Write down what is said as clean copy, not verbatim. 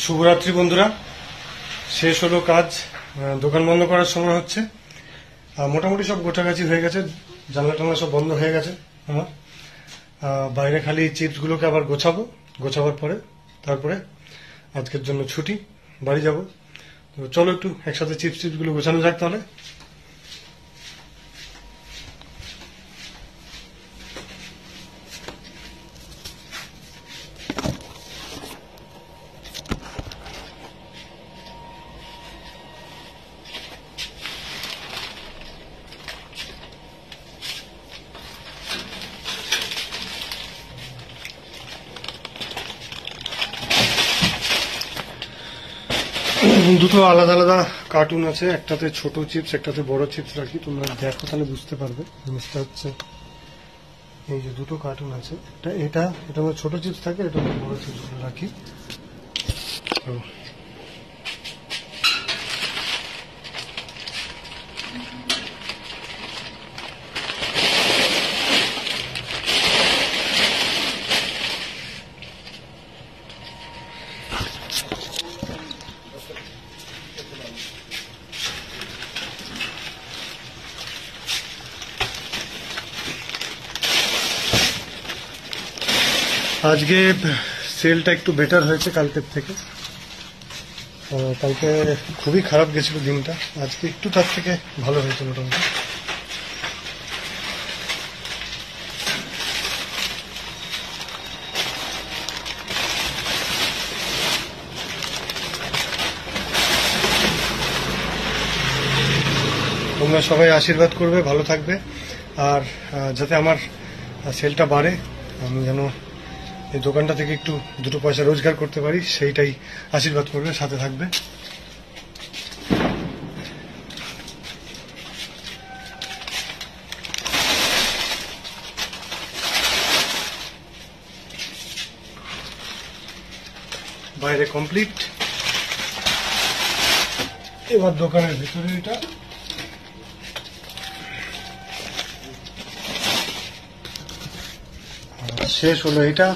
শুভরাত্রি বন্ধুরা। শেষ হলো কাজ, দোকান বন্ধ করার সময় হচ্ছে। মোটামুটি সব গোছাগাছি হয়ে গেছে, জানলা টানলা সব বন্ধ হয়ে গেছে আমার। বাইরে খালি চিপসগুলোকে আবার গোছাবার পরে তারপরে আজকের জন্য ছুটি, বাড়ি যাব। তো চলো একটু একসাথে চিপসগুলো গোছানো যাক তাহলে। দুটো আলাদা আলাদা কার্টুন আছে, একটাতে ছোট চিপস একটাতে বড় চিপস রাখি। তোমরা দেখো তাহলে বুঝতে পারবে জিনিসটা হচ্ছে। এই যে দুটো কার্টুন আছে, এটা আমার ছোট চিপস থাকে, এটা বড় চিপস রাখি। তো আজকে সেলটা একটু বেটার হয়েছে কালকের থেকে। কালকে খুবই খারাপ গেছিল দিনটা, আজকে একটু তার থেকে ভালো হয়েছে মোটামুটি। তোমরা সবাই আশীর্বাদ করবে, ভালো থাকবে, আর যাতে আমার সেলটা বাড়ে, আমি যেন এই দোকানটা থেকে একটু দুটো পয়সা রোজগার করতে পারি, সেইটাই আশীর্বাদ করবে, সাথে থাকবে। বাইরে কমপ্লিট, এবার দোকানের ভিতরে এটা। শেষ হলো এটা।